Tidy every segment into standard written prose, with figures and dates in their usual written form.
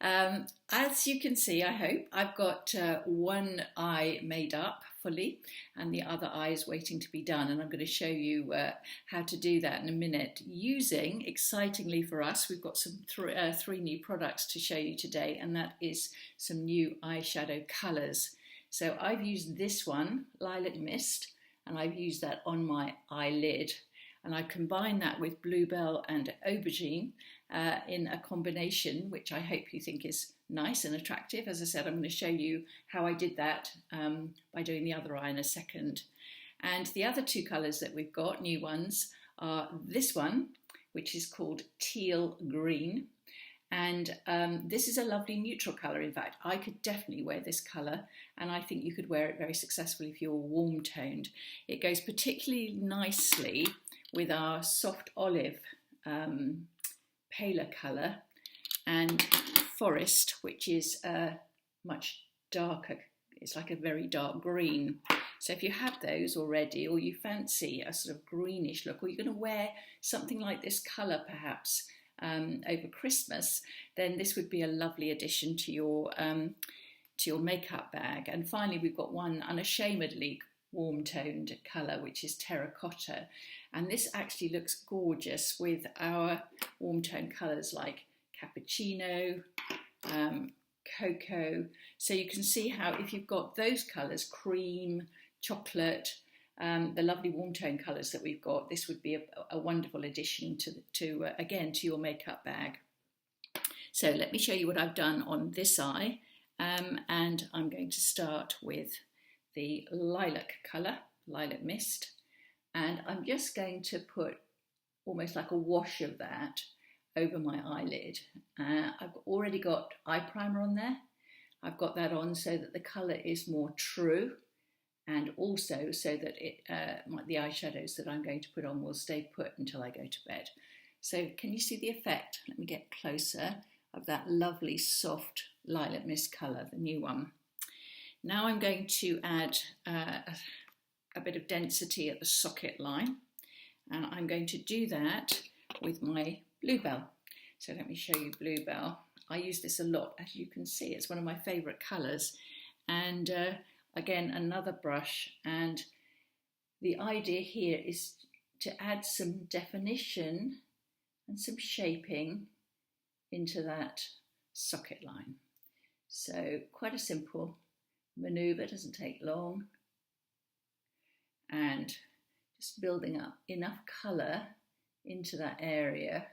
As you can see, I hope, I've got one eye made up fully and the other eye is waiting to be done, and I'm going to show you how to do that in a minute using, excitingly for us, we've got some three new products to show you today, and that is some new eyeshadow colours. So I've used this one, Lilac Mist, and I've used that on my eyelid, and I combine that with Bluebell and Aubergine in a combination which I hope you think is nice and attractive. As I said, I'm going to show you how I did that by doing the other eye in a second. And the other two colours that we've got, new ones, are this one, which is called Teal Green. And this is a lovely neutral colour. In fact, I could definitely wear this colour, and I think you could wear it very successfully if you're warm toned. It goes particularly nicely with our soft olive paler colour, and Forest, which is much darker. It's like a very dark green. So if you have those already, or you fancy a sort of greenish look, or you're going to wear something like this colour perhaps over Christmas, then this would be a lovely addition to your makeup bag. And finally, we've got one unashamedly warm-toned colour, which is Terracotta, and this actually looks gorgeous with our warm-toned colours like Cappuccino, Cocoa. So you can see how if you've got those colours, cream, chocolate, the lovely warm-tone colours that we've got, this would be a wonderful addition to your makeup bag. So let me show you what I've done on this eye, and I'm going to start with the lilac colour, Lilac Mist, and I'm just going to put almost like a wash of that over my eyelid. I've already got eye primer on there. I've got that on so that the colour is more true, and also so that the eyeshadows that I'm going to put on will stay put until I go to bed. So can you see the effect? Let me get closer of that lovely soft Lilac Mist colour, the new one. Now I'm going to add a bit of density at the socket line, and I'm going to do that with my Bluebell. So let me show you Bluebell. I use this a lot, as you can see. It's one of my favourite colours. And again, another brush. And the idea here is to add some definition and some shaping into that socket line. So quite a simple manoeuvre, doesn't take long. And just building up enough colour into that area.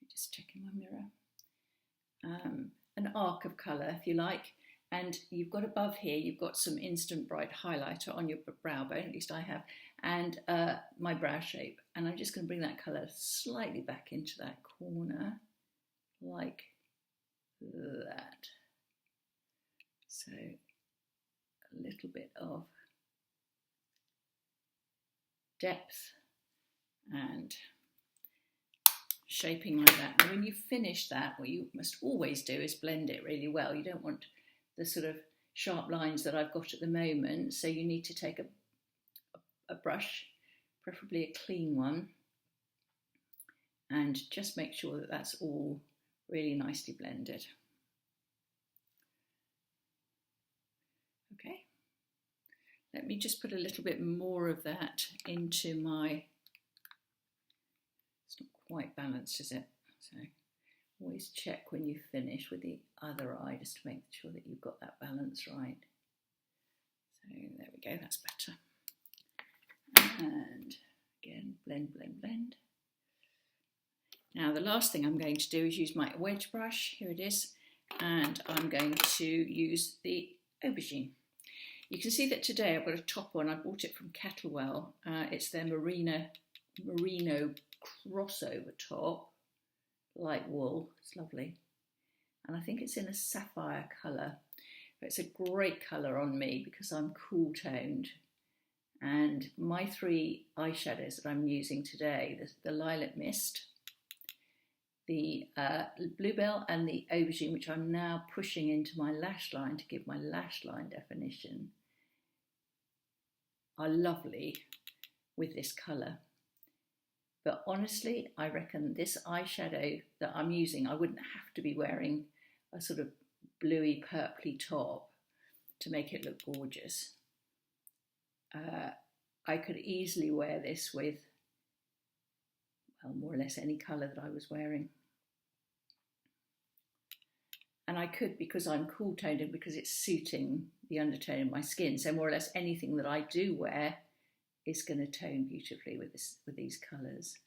Just checking my mirror. An arc of colour, if you like, and you've got above here, you've got some instant bright highlighter on your brow bone, at least I have, and my brow shape, and I'm just going to bring that colour slightly back into that corner, like that. So a little bit of depth and shaping like that. And when you finish that, what you must always do is blend it really well. You don't want the sort of sharp lines that I've got at the moment, so you need to take a brush, preferably a clean one, and just make sure that that's all really nicely blended. Okay, let me just put a little bit more of that into my, it's not quite balanced, is it? So always check when you finish with the other eye just to make sure that you've got that balance right. So there we go, that's better. And again, blend, blend, blend. Now the last thing I'm going to do is use my wedge brush, here it is, and I'm going to use the Aubergine. You can see that today I've got a top on. I bought it from Kettlewell. It's their merino crossover top, light wool. It's lovely, and I think it's in a sapphire colour. But it's a great colour on me because I'm cool toned. And my three eyeshadows that I'm using today, the Lilac Mist, the Bluebell, and the Aubergine, which I'm now pushing into my lash line to give my lash line definition, are lovely with this colour. But honestly, I reckon this eyeshadow that I'm using, I wouldn't have to be wearing a sort of bluey purpley top to make it look gorgeous. I could easily wear this with, well, more or less any colour that I was wearing. And I could, because I'm cool toned and because it's suiting the undertone of my skin, so more or less anything that I do wear is going to tone beautifully with these colours.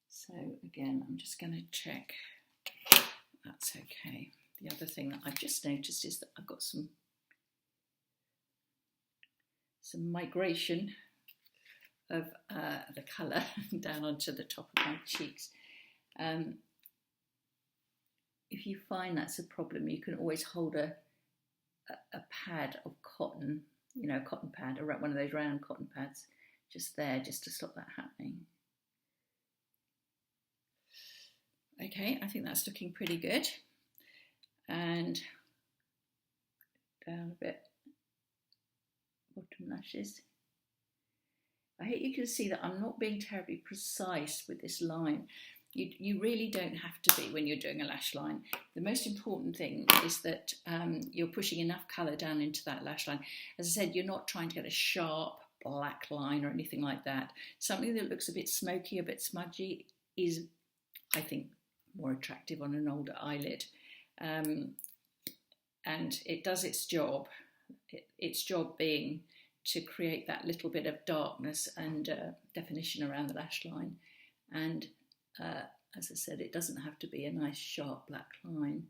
So again, I'm just going to check that's okay. The other thing that I've just noticed is that I've got some migration of the colour down onto the top of my cheeks. If you find that's a problem, you can always hold a pad of cotton, you know, a cotton pad, or one of those round cotton pads, just there, just to stop that happening. Okay, I think that's looking pretty good. And down a bit, bottom lashes. I hope you can see that I'm not being terribly precise with this line. You really don't have to be when you're doing a lash line. The most important thing is that you're pushing enough colour down into that lash line. As I said, you're not trying to get a sharp black line or anything like that. Something that looks a bit smoky, a bit smudgy is, I think, more attractive on an older eyelid. And it does its job. Its job being to create that little bit of darkness and definition around the lash line. And as I said, it doesn't have to be a nice sharp black line.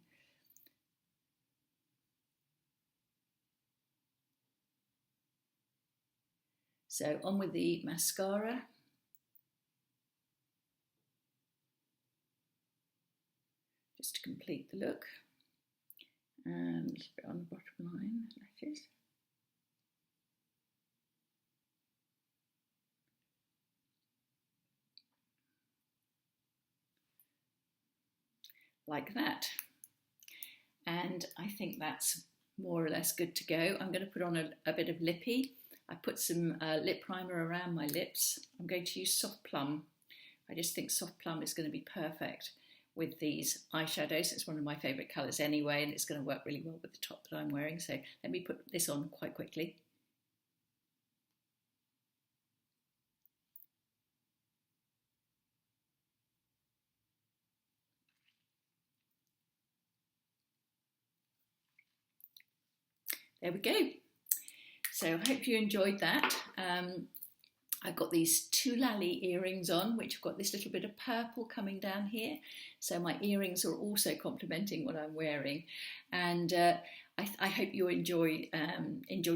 So on with the mascara. Just to complete the look. And a little bit on the bottom line, lashes. Like that. And I think that's more or less good to go. I'm going to put on a bit of lippy. I put some lip primer around my lips. I'm going to use Soft Plum. I just think Soft Plum is going to be perfect with these eyeshadows. It's one of my favourite colours anyway, and it's going to work really well with the top that I'm wearing. So let me put this on quite quickly. There we go. So I hope you enjoyed that. I've got these tulali earrings on, which have got this little bit of purple coming down here. So my earrings are also complementing what I'm wearing. And I hope you enjoyed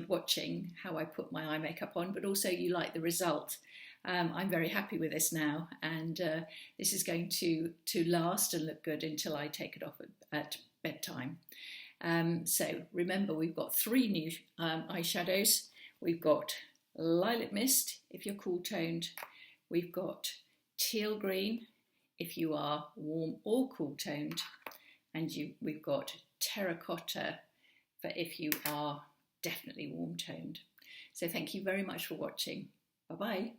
watching how I put my eye makeup on, but also you like the result. I'm very happy with this now, and this is going to last and look good until I take it off at bedtime. So remember, we've got 3 new eyeshadows. We've got Lilac Mist if you're cool toned. We've got Teal Green if you are warm or cool toned. And we've got Terracotta for if you are definitely warm toned. So thank you very much for watching. Bye bye.